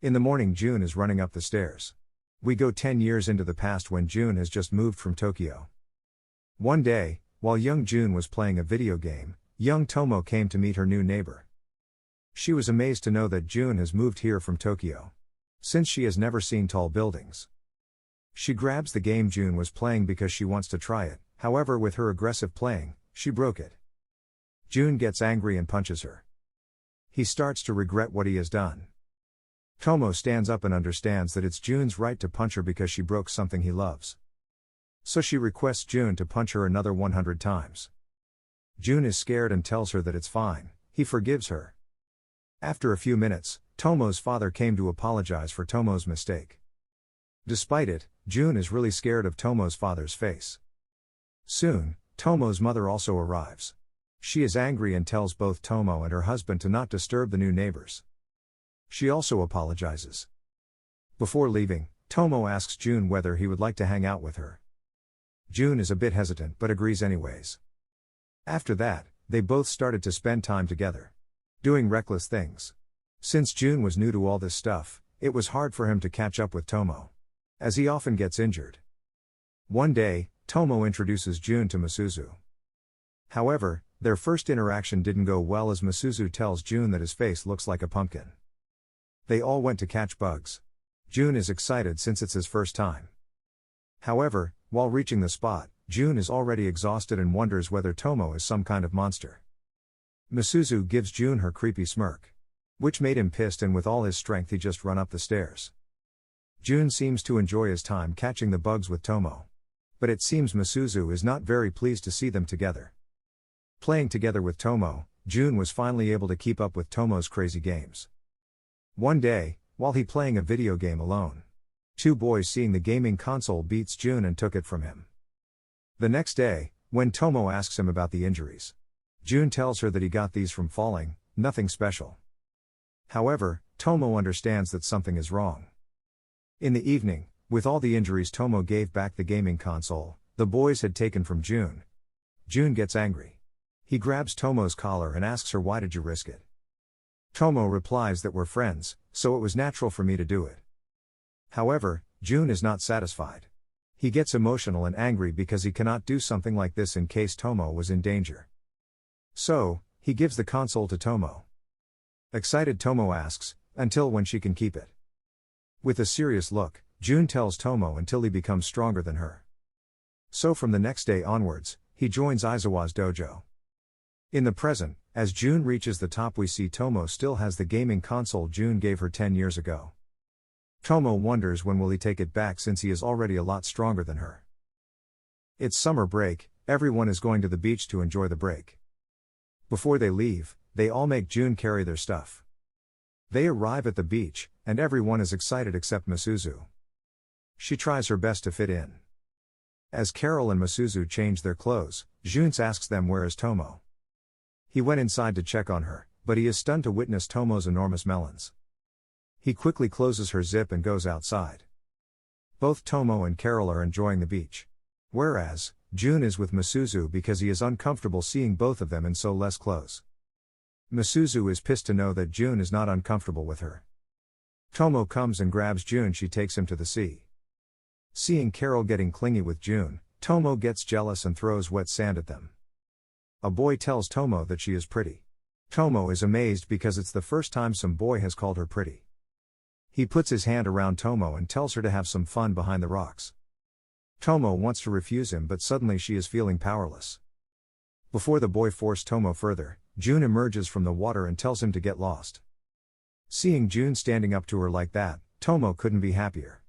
In the morning, June is running up the stairs. We go 10 years into the past when June has just moved from Tokyo. One day, while young June was playing a video game, young Tomo came to meet her new neighbor. She was amazed to know that June has moved here from Tokyo, since she has never seen tall buildings. She grabs the game June was playing because she wants to try it, however, with her aggressive playing, she broke it. June gets angry and punches her. He starts to regret what he has done. Tomo stands up and understands that it's June's right to punch her because she broke something he loves. So she requests June to punch her another 100 times. June is scared and tells her that it's fine, he forgives her. After a few minutes, Tomo's father came to apologize for Tomo's mistake. Despite it, June is really scared of Tomo's father's face. Soon, Tomo's mother also arrives. She is angry and tells both Tomo and her husband to not disturb the new neighbors. She also apologizes. Before leaving, Tomo asks June whether he would like to hang out with her. June is a bit hesitant but agrees anyways. After that, they both started to spend time together, doing reckless things. Since June was new to all this stuff, it was hard for him to catch up with Tomo, as he often gets injured. One day, Tomo introduces June to Masuzu. However, their first interaction didn't go well as Masuzu tells June that his face looks like a pumpkin. They all went to catch bugs. June is excited since it's his first time. However, while reaching the spot, June is already exhausted and wonders whether Tomo is some kind of monster. Masuzu gives June her creepy smirk, which made him pissed, and with all his strength he just run up the stairs. June seems to enjoy his time catching the bugs with Tomo. But it seems Masuzu is not very pleased to see them together. Playing together with Tomo, June was finally able to keep up with Tomo's crazy games. One day, while he playing a video game alone, two boys seeing the gaming console beats June and took it from him. The next day, when Tomo asks him about the injuries, June tells her that he got these from falling, nothing special. However, Tomo understands that something is wrong. In the evening, with all the injuries Tomo gave back the gaming console, the boys had taken from June. June gets angry. He grabs Tomo's collar and asks her, "Why did you risk it?" Tomo replies that we're friends, so it was natural for me to do it. However, June is not satisfied. He gets emotional and angry because he cannot do something like this in case Tomo was in danger. So, he gives the console to Tomo. Excited, Tomo asks, until when she can keep it. With a serious look, June tells Tomo until he becomes stronger than her. So from the next day onwards, he joins Aizawa's dojo. In the present, as June reaches the top, we see Tomo still has the gaming console June gave her 10 years ago. Tomo wonders when will he take it back since he is already a lot stronger than her. It's summer break, everyone is going to the beach to enjoy the break. Before they leave, they all make June carry their stuff. They arrive at the beach, and everyone is excited except Masuzu. She tries her best to fit in. As Carol and Masuzu change their clothes, June asks them where is Tomo. He went inside to check on her, but he is stunned to witness Tomo's enormous melons. He quickly closes her zip and goes outside. Both Tomo and Carol are enjoying the beach. Whereas, June is with Masuzu because he is uncomfortable seeing both of them in so less clothes. Masuzu is pissed to know that June is not uncomfortable with her. Tomo comes and grabs June, she takes him to the sea. Seeing Carol getting clingy with June, Tomo gets jealous and throws wet sand at them. A boy tells Tomo that she is pretty. Tomo is amazed because it's the first time some boy has called her pretty. He puts his hand around Tomo and tells her to have some fun behind the rocks. Tomo wants to refuse him, but suddenly she is feeling powerless. Before the boy forced Tomo further, June emerges from the water and tells him to get lost. Seeing June standing up to her like that, Tomo couldn't be happier.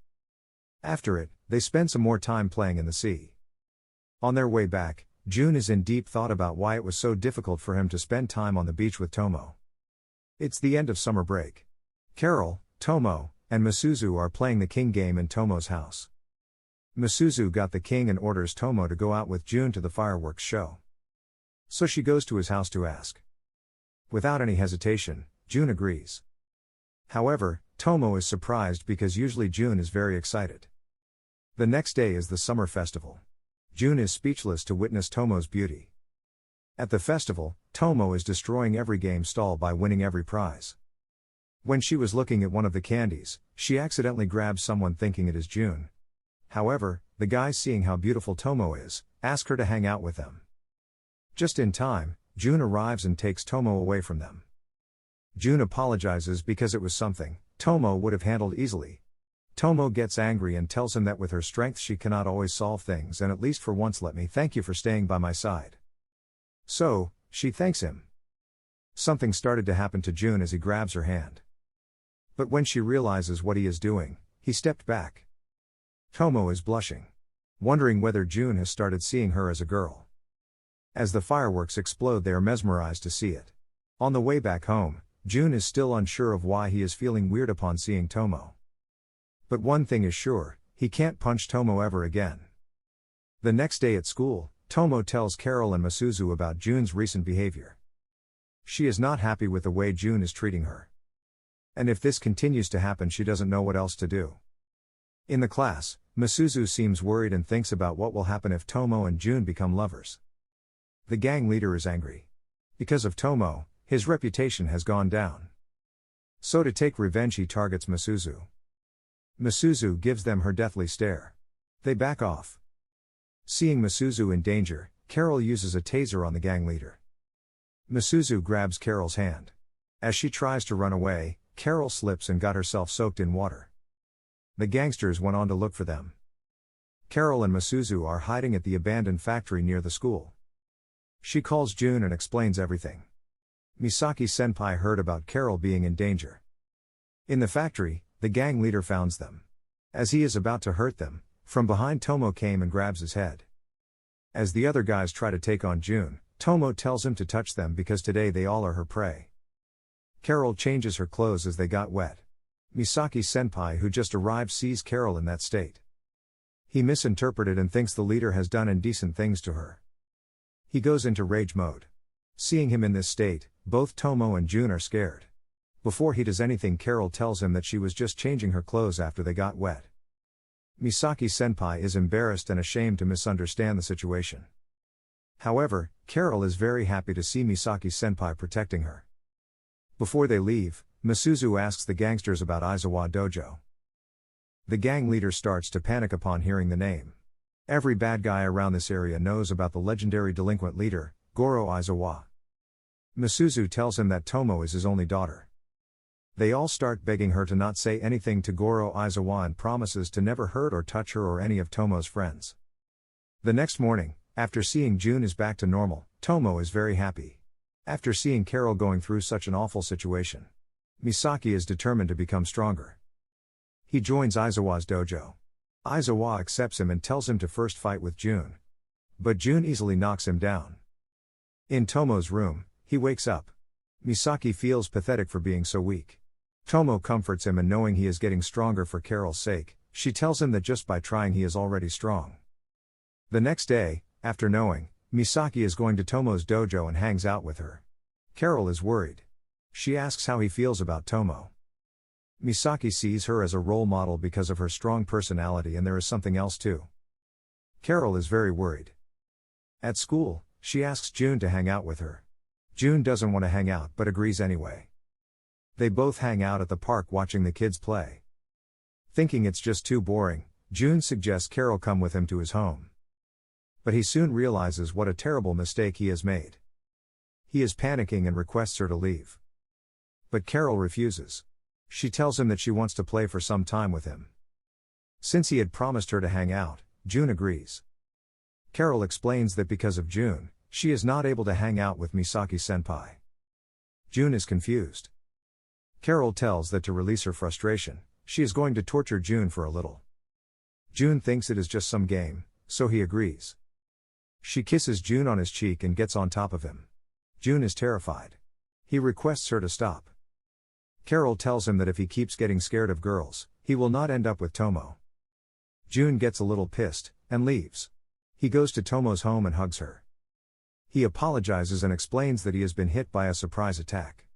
After it, they spend some more time playing in the sea. On their way back, June is in deep thought about why it was so difficult for him to spend time on the beach with Tomo. It's the end of summer break. Carol, Tomo, and Masuzu are playing the king game in Tomo's house. Masuzu got the king and orders Tomo to go out with June to the fireworks show. So she goes to his house to ask. Without any hesitation, June agrees. However, Tomo is surprised because usually June is very excited. The next day is the summer festival. June is speechless to witness Tomo's beauty. At the festival, Tomo is destroying every game stall by winning every prize. When she was looking at one of the candies, she accidentally grabs someone thinking it is June. However, the guys, seeing how beautiful Tomo is, ask her to hang out with them. Just in time, June arrives and takes Tomo away from them. June apologizes because it was something Tomo would have handled easily. Tomo gets angry and tells him that with her strength she cannot always solve things, and at least for once let me thank you for staying by my side. So, she thanks him. Something started to happen to June as he grabs her hand. But when she realizes what he is doing, he stepped back. Tomo is blushing, wondering whether June has started seeing her as a girl. As the fireworks explode, they are mesmerized to see it. On the way back home, June is still unsure of why he is feeling weird upon seeing Tomo. But one thing is sure, he can't punch Tomo ever again. The next day at school, Tomo tells Carol and Masuzu about June's recent behavior. She is not happy with the way June is treating her. And if this continues to happen, she doesn't know what else to do. In the class, Masuzu seems worried and thinks about what will happen if Tomo and June become lovers. The gang leader is angry. Because of Tomo, his reputation has gone down. So to take revenge, he targets Masuzu. Masuzu gives them her deathly stare. They back off. Seeing Masuzu in danger, Carol uses a taser on the gang leader. Masuzu grabs Carol's hand. As she tries to run away, Carol slips and got herself soaked in water. The gangsters went on to look for them. Carol and Masuzu are hiding at the abandoned factory near the school. She calls June and explains everything. Misaki-senpai heard about Carol being in danger. In the factory, the gang leader founds them. As he is about to hurt them, from behind Tomo came and grabs his head. As the other guys try to take on June, Tomo tells him to touch them because today they all are her prey. Carol changes her clothes as they got wet. Misaki-senpai, who just arrived, sees Carol in that state. He misinterpreted and thinks the leader has done indecent things to her. He goes into rage mode. Seeing him in this state, both Tomo and June are scared. Before he does anything, Carol tells him that she was just changing her clothes after they got wet. Misaki-senpai is embarrassed and ashamed to misunderstand the situation. However, Carol is very happy to see Misaki-senpai protecting her. Before they leave, Masuzu asks the gangsters about Aizawa Dojo. The gang leader starts to panic upon hearing the name. Every bad guy around this area knows about the legendary delinquent leader, Goro Aizawa. Masuzu tells him that Tomo is his only daughter. They all start begging her to not say anything to Goro Aizawa and promises to never hurt or touch her or any of Tomo's friends. The next morning, after seeing June is back to normal, Tomo is very happy. After seeing Carol going through such an awful situation, Misaki is determined to become stronger. He joins Aizawa's dojo. Aizawa accepts him and tells him to first fight with June. But June easily knocks him down. In Tomo's room, he wakes up. Misaki feels pathetic for being so weak. Tomo comforts him, and knowing he is getting stronger for Carol's sake, she tells him that just by trying he is already strong. The next day, after knowing Misaki is going to Tomo's dojo and hangs out with her, Carol is worried. She asks how he feels about Tomo. Misaki sees her as a role model because of her strong personality, and there is something else too. Carol is very worried. At school, she asks June to hang out with her. June doesn't want to hang out but agrees anyway. They both hang out at the park watching the kids play. Thinking it's just too boring, June suggests Carol come with him to his home. But he soon realizes what a terrible mistake he has made. He is panicking and requests her to leave. But Carol refuses. She tells him that she wants to play for some time with him. Since he had promised her to hang out, June agrees. Carol explains that because of June, she is not able to hang out with Misaki-senpai. June is confused. Carol tells that to release her frustration, she is going to torture June for a little. June thinks it is just some game, so he agrees. She kisses June on his cheek and gets on top of him. June is terrified. He requests her to stop. Carol tells him that if he keeps getting scared of girls, he will not end up with Tomo. June gets a little pissed, and leaves. He goes to Tomo's home and hugs her. He apologizes and explains that he has been hit by a surprise attack.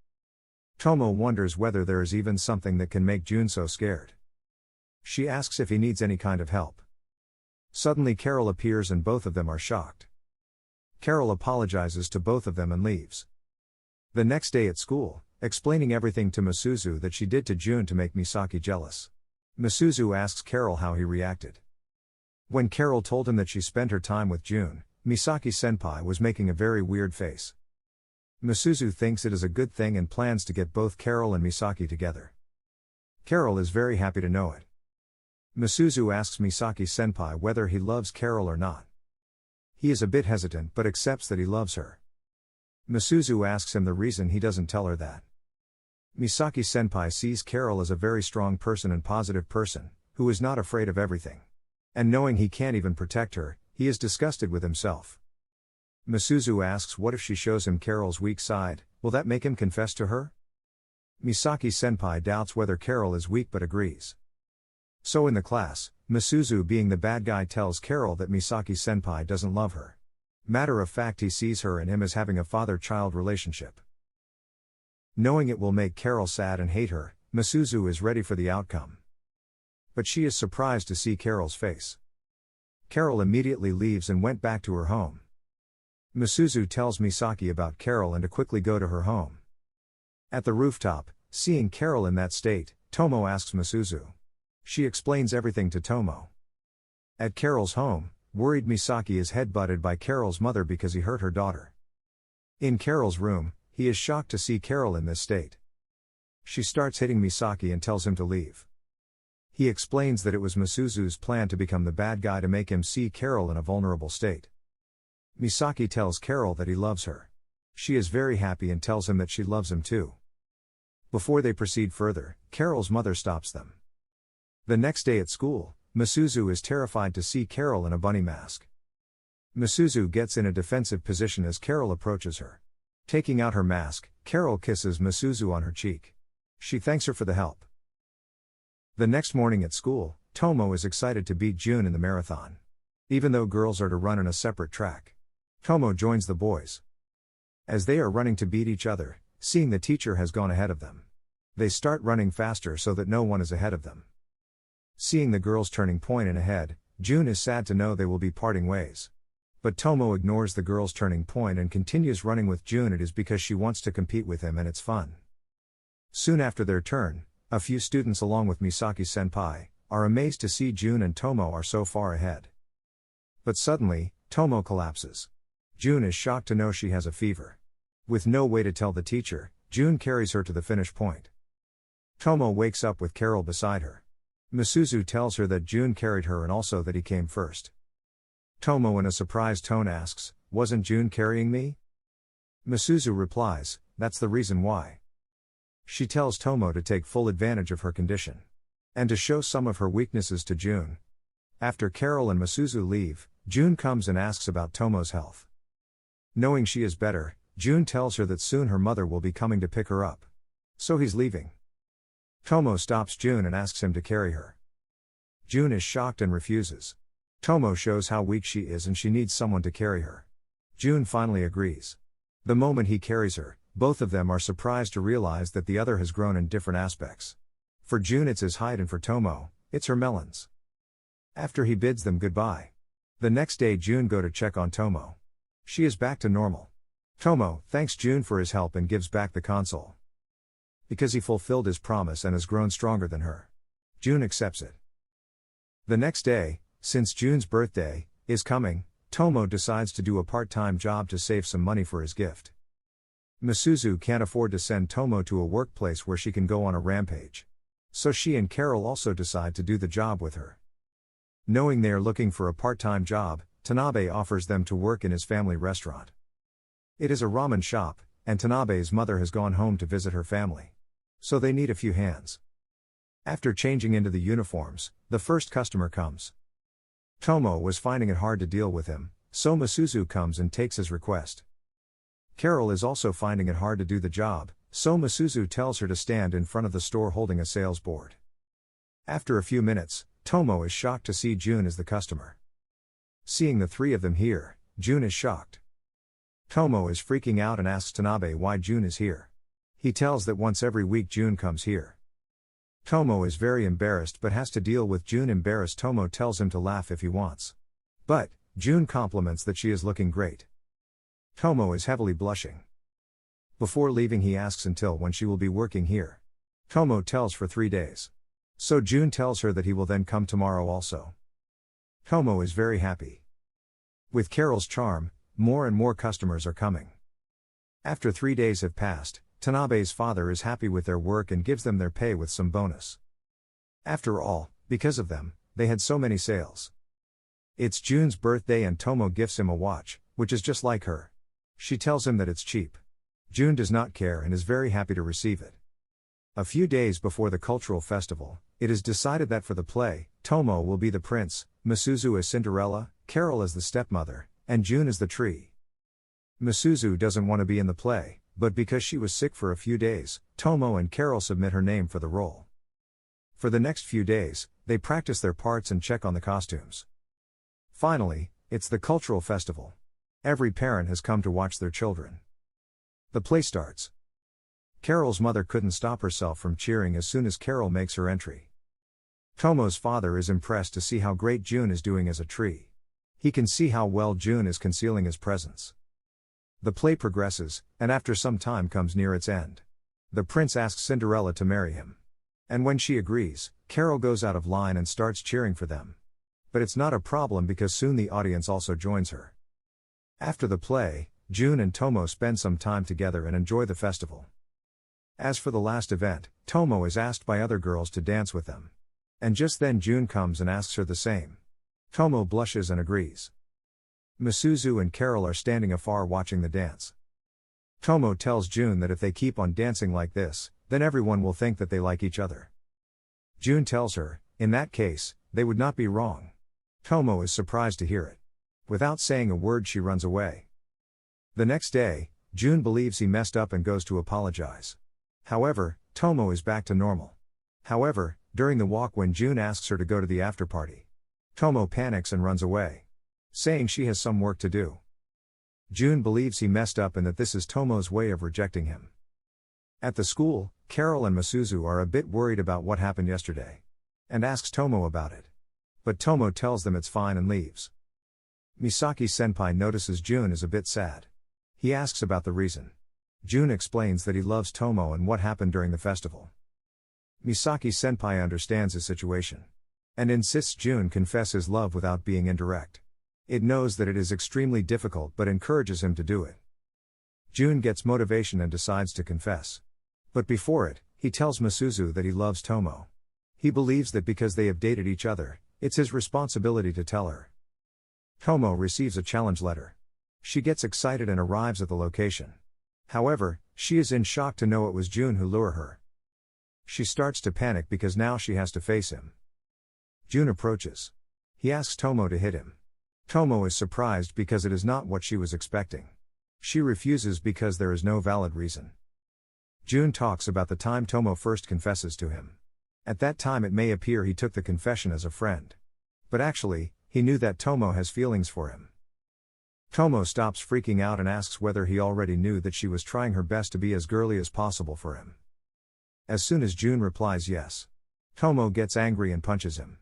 Tomo wonders whether there is even something that can make June so scared. She asks if he needs any kind of help. Suddenly Carol appears and both of them are shocked. Carol apologizes to both of them and leaves. The next day at school, explaining everything to Masuzu that she did to June to make Misaki jealous. Masuzu asks Carol how he reacted. When Carol told him that she spent her time with June, Misaki-senpai was making a very weird face. Masuzu thinks it is a good thing and plans to get both Carol and Misaki together. Carol is very happy to know it. Masuzu asks Misaki-senpai whether he loves Carol or not. He is a bit hesitant but accepts that he loves her. Masuzu asks him the reason he doesn't tell her that. Misaki-senpai sees Carol as a very strong person and positive person, who is not afraid of everything. And knowing he can't even protect her, he is disgusted with himself. Masuzu asks what if she shows him Carol's weak side, will that make him confess to her? Misaki-senpai doubts whether Carol is weak but agrees. So in the class, Masuzu being the bad guy tells Carol that Misaki-senpai doesn't love her. Matter of fact, he sees her and him as having a father-child relationship. Knowing it will make Carol sad and hate her, Masuzu is ready for the outcome. But she is surprised to see Carol's face. Carol immediately leaves and went back to her home. Masuzu tells Misaki about Carol and to quickly go to her home. At the rooftop, seeing Carol in that state, Tomo asks Masuzu. She explains everything to Tomo. At Carol's home, worried Misaki is headbutted by Carol's mother because he hurt her daughter. In Carol's room, he is shocked to see Carol in this state. She starts hitting Misaki and tells him to leave. He explains that it was Masuzu's plan to become the bad guy to make him see Carol in a vulnerable state. Misaki tells Carol that he loves her. She is very happy and tells him that she loves him too. Before they proceed further, Carol's mother stops them. The next day at school, Masuzu is terrified to see Carol in a bunny mask. Masuzu gets in a defensive position as Carol approaches her. Taking out her mask, Carol kisses Masuzu on her cheek. She thanks her for the help. The next morning at school, Tomo is excited to beat June in the marathon. Even though girls are to run in a separate track, Tomo joins the boys. As they are running to beat each other, seeing the teacher has gone ahead of them, they start running faster so that no one is ahead of them. Seeing the girls turning point and ahead, June is sad to know they will be parting ways. But Tomo ignores the girls turning point and continues running with June. It is because she wants to compete with him and it's fun. Soon after their turn, a few students along with Misaki-senpai, are amazed to see June and Tomo are so far ahead. But suddenly, Tomo collapses. June is shocked to know she has a fever. With no way to tell the teacher, June carries her to the finish point. Tomo wakes up with Carol beside her. Masuzu tells her that June carried her and also that he came first. Tomo in a surprised tone asks, "Wasn't June carrying me?" Masuzu replies, "That's the reason why." She tells Tomo to take full advantage of her condition. And to show some of her weaknesses to June. After Carol and Masuzu leave, June comes and asks about Tomo's health. Knowing she is better, June tells her that soon her mother will be coming to pick her up. So he's leaving. Tomo stops June and asks him to carry her. June is shocked and refuses. Tomo shows how weak she is and she needs someone to carry her. June finally agrees. The moment he carries her, both of them are surprised to realize that the other has grown in different aspects. For June it's his height and for Tomo, it's her melons. After he bids them goodbye. The next day June go to check on Tomo. She is back to normal. Tomo thanks June for his help and gives back the console. Because he fulfilled his promise and has grown stronger than her. June accepts it. The next day, since June's birthday is coming, Tomo decides to do a part-time job to save some money for his gift. Masuzu can't afford to send Tomo to a workplace where she can go on a rampage. So she and Carol also decide to do the job with her. Knowing they are looking for a part-time job, Tanabe offers them to work in his family restaurant. It is a ramen shop, and Tanabe's mother has gone home to visit her family. So they need a few hands. After changing into the uniforms, the first customer comes. Tomo was finding it hard to deal with him, so Masuzu comes and takes his request. Carol is also finding it hard to do the job, so Masuzu tells her to stand in front of the store holding a sales board. After a few minutes, Tomo is shocked to see June as the customer. Seeing the three of them here, June is shocked. Tomo is freaking out and asks Tanabe why June is here. He tells that once every week June comes here. Tomo is very embarrassed but has to deal with June. Embarrassed, Tomo tells him to laugh if he wants. But June compliments that she is looking great. Tomo is heavily blushing. Before leaving he asks until when she will be working here. Tomo tells for 3 days. So June tells her that he will then come tomorrow also. Tomo is very happy. With Carol's charm, more and more customers are coming. After 3 days have passed, Tanabe's father is happy with their work and gives them their pay with some bonus. After all, because of them, they had so many sales. It's June's birthday and Tomo gifts him a watch, which is just like her. She tells him that it's cheap. June does not care and is very happy to receive it. A few days before the cultural festival, it is decided that for the play, Tomo will be the prince, Misuzu as Cinderella, Carol as the stepmother, and June as the tree. Misuzu doesn't want to be in the play, but because she was sick for a few days, Tomo and Carol submit her name for the role. For the next few days, they practice their parts and check on the costumes. Finally, it's the cultural festival. Every parent has come to watch their children. The play starts. Carol's mother couldn't stop herself from cheering as soon as Carol makes her entry. Tomo's father is impressed to see how great June is doing as a tree. He can see how well June is concealing his presence. The play progresses, and after some time comes near its end. The prince asks Cinderella to marry him. And when she agrees, Carol goes out of line and starts cheering for them. But it's not a problem because soon the audience also joins her. After the play, June and Tomo spend some time together and enjoy the festival. As for the last event, Tomo is asked by other girls to dance with them. And just then June comes and asks her the same. Tomo blushes and agrees. Misuzu and Carol are standing afar watching the dance. Tomo tells June that if they keep on dancing like this, then everyone will think that they like each other. June tells her, in that case, they would not be wrong. Tomo is surprised to hear it. Without saying a word she runs away. The next day, June believes he messed up and goes to apologize. However, Tomo is back to normal. However, during the walk when June asks her to go to the after party, Tomo panics and runs away, saying she has some work to do. June believes he messed up and that this is Tomo's way of rejecting him. At the school, Carol and Misuzu are a bit worried about what happened yesterday, and asks Tomo about it. But Tomo tells them it's fine and leaves. Misaki-senpai notices June is a bit sad. He asks about the reason. June explains that he loves Tomo and what happened during the festival. Misaki-senpai understands his situation, and insists June confess his love without being indirect. It knows that it is extremely difficult but encourages him to do it. June gets motivation and decides to confess. But before it, he tells Misuzu that he loves Tomo. He believes that because they have dated each other, it's his responsibility to tell her. Tomo receives a challenge letter. She gets excited and arrives at the location. However, she is in shock to know it was June who lured her. She starts to panic because now she has to face him. June approaches. He asks Tomo to hit him. Tomo is surprised because it is not what she was expecting. She refuses because there is no valid reason. June talks about the time Tomo first confesses to him. At that time it may appear he took the confession as a friend. But actually, he knew that Tomo has feelings for him. Tomo stops freaking out and asks whether he already knew that she was trying her best to be as girly as possible for him. As soon as June replies yes, Tomo gets angry and punches him.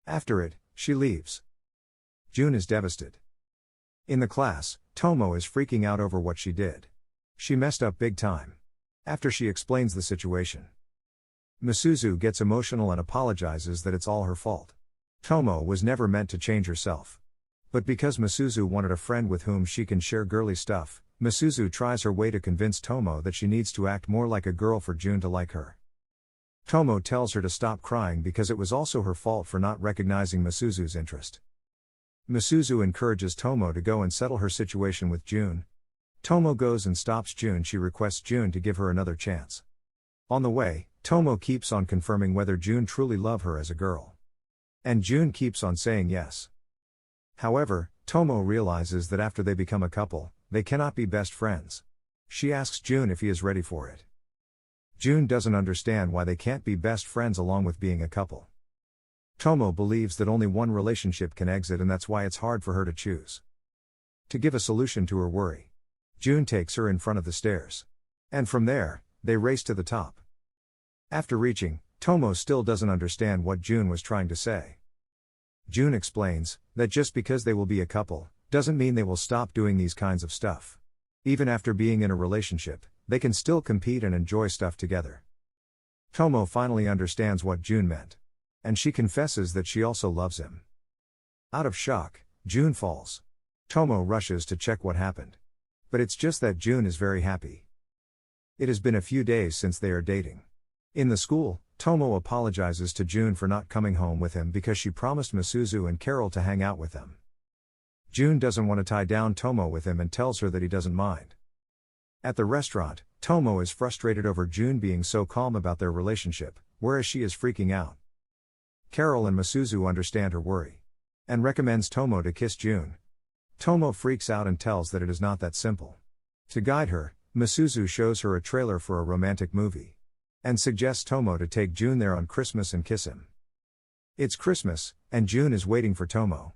After it, she leaves. June is devastated. In the class, Tomo is freaking out over what she did. She messed up big time. After she explains the situation, Misuzu gets emotional and apologizes that it's all her fault. Tomo was never meant to change herself. But because Misuzu wanted a friend with whom she can share girly stuff, Misuzu tries her way to convince Tomo that she needs to act more like a girl for June to like her. Tomo tells her to stop crying because it was also her fault for not recognizing Misuzu's interest. Misuzu encourages Tomo to go and settle her situation with June. Tomo goes and stops June. She requests June to give her another chance. On the way, Tomo keeps on confirming whether June truly loves her as a girl. And June keeps on saying yes. However, Tomo realizes that after they become a couple, they cannot be best friends. She asks June if he is ready for it. June doesn't understand why they can't be best friends along with being a couple. Tomo believes that only one relationship can exit and that's why it's hard for her to choose. To give a solution to her worry, June takes her in front of the stairs. And from there, they race to the top. After reaching, Tomo still doesn't understand what June was trying to say. June explains that just because they will be a couple, doesn't mean they will stop doing these kinds of stuff. Even after being in a relationship, they can still compete and enjoy stuff together. Tomo finally understands what June meant. And she confesses that she also loves him. Out of shock, June falls. Tomo rushes to check what happened. But it's just that June is very happy. It has been a few days since they are dating. In the school, Tomo apologizes to June for not coming home with him because she promised Masuzu and Carol to hang out with them. June doesn't want to tie down Tomo with him and tells her that he doesn't mind. At the restaurant, Tomo is frustrated over June being so calm about their relationship, whereas she is freaking out. Carol and Masuzu understand her worry. And recommends Tomo to kiss June. Tomo freaks out and tells that it is not that simple. To guide her, Masuzu shows her a trailer for a romantic movie. And suggests Tomo to take June there on Christmas and kiss him. It's Christmas, and June is waiting for Tomo.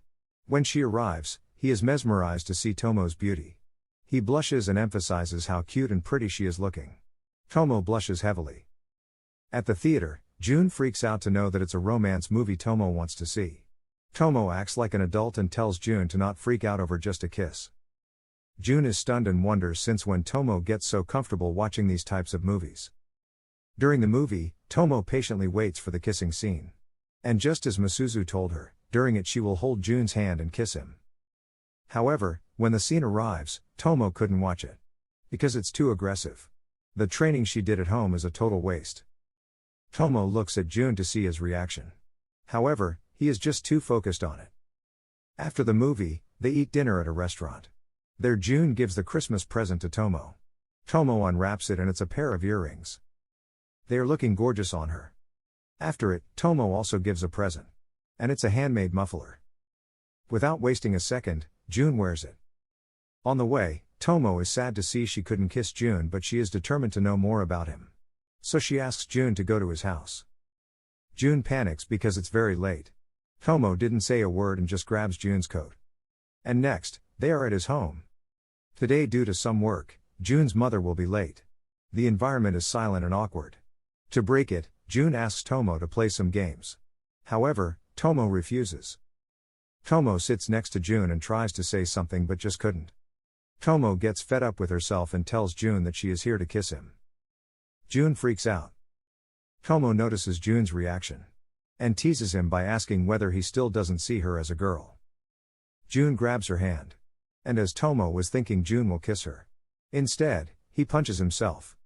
When she arrives, he is mesmerized to see Tomo's beauty. He blushes and emphasizes how cute and pretty she is looking. Tomo blushes heavily. At the theater, June freaks out to know that it's a romance movie Tomo wants to see. Tomo acts like an adult and tells June to not freak out over just a kiss. June is stunned and wonders since when Tomo gets so comfortable watching these types of movies. During the movie, Tomo patiently waits for the kissing scene. And just as Masuzu told her, during it she will hold June's hand and kiss him. However, when the scene arrives, Tomo couldn't watch it. Because it's too aggressive. The training she did at home is a total waste. Tomo looks at June to see his reaction. However, he is just too focused on it. After the movie, they eat dinner at a restaurant. There June gives the Christmas present to Tomo. Tomo unwraps it and it's a pair of earrings. They are looking gorgeous on her. After it, Tomo also gives a present. And it's a handmade muffler. Without wasting a second, June wears it. On the way, Tomo is sad to see she couldn't kiss June, but she is determined to know more about him. So she asks June to go to his house. June panics because it's very late. Tomo didn't say a word and just grabs June's coat. And next, they are at his home. Today, due to some work, June's mother will be late. The environment is silent and awkward. To break it, June asks Tomo to play some games. However, Tomo refuses. Tomo sits next to June and tries to say something but just couldn't. Tomo gets fed up with herself and tells June that she is here to kiss him. June freaks out. Tomo notices June's reaction. And teases him by asking whether he still doesn't see her as a girl. June grabs her hand. And as Tomo was thinking June will kiss her. Instead, he punches himself.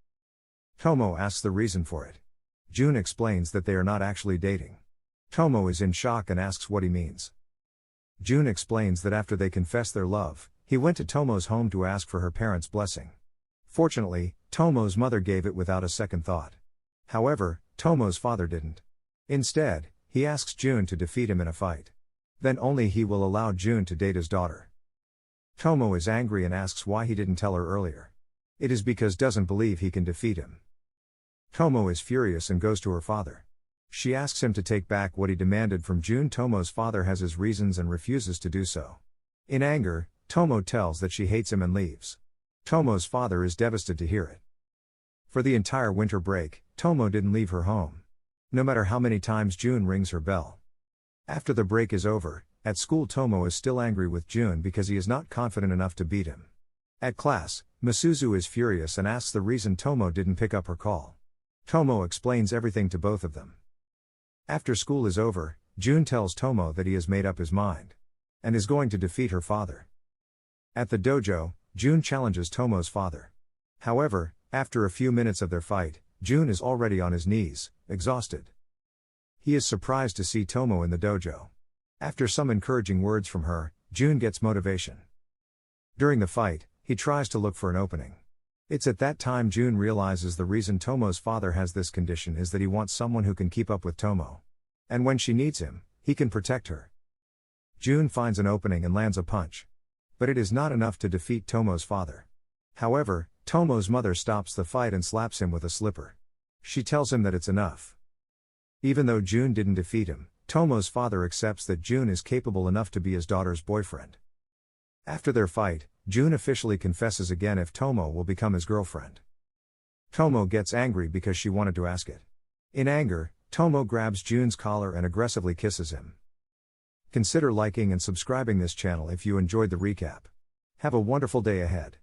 Tomo asks the reason for it. June explains that they are not actually dating. Tomo is in shock and asks what he means. June explains that after they confess their love, he went to Tomo's home to ask for her parents' blessing. Fortunately, Tomo's mother gave it without a second thought. However, Tomo's father didn't. Instead, he asks June to defeat him in a fight. Then only he will allow June to date his daughter. Tomo is angry and asks why he didn't tell her earlier. It is because doesn't believe he can defeat him. Tomo is furious and goes to her father. She asks him to take back what he demanded from June. Tomo's father has his reasons and refuses to do so. In anger, Tomo tells that she hates him and leaves. Tomo's father is devastated to hear it. For the entire winter break, Tomo didn't leave her home. No matter how many times June rings her bell. After the break is over, at school Tomo is still angry with June because he is not confident enough to beat him. At class, Masuzu is furious and asks the reason Tomo didn't pick up her call. Tomo explains everything to both of them. After school is over, June tells Tomo that he has made up his mind. And is going to defeat her father. At the dojo, June challenges Tomo's father. However, after a few minutes of their fight, June is already on his knees, exhausted. He is surprised to see Tomo in the dojo. After some encouraging words from her, June gets motivation. During the fight, he tries to look for an opening. It's at that time June realizes the reason Tomo's father has this condition is that he wants someone who can keep up with Tomo. And when she needs him, he can protect her. June finds an opening and lands a punch. But it is not enough to defeat Tomo's father. However, Tomo's mother stops the fight and slaps him with a slipper. She tells him that it's enough. Even though June didn't defeat him, Tomo's father accepts that June is capable enough to be his daughter's boyfriend. After their fight, June officially confesses again if Tomo will become his girlfriend. Tomo gets angry because she wanted to ask it. In anger, Tomo grabs June's collar and aggressively kisses him. Consider liking and subscribing this channel if you enjoyed the recap. Have a wonderful day ahead.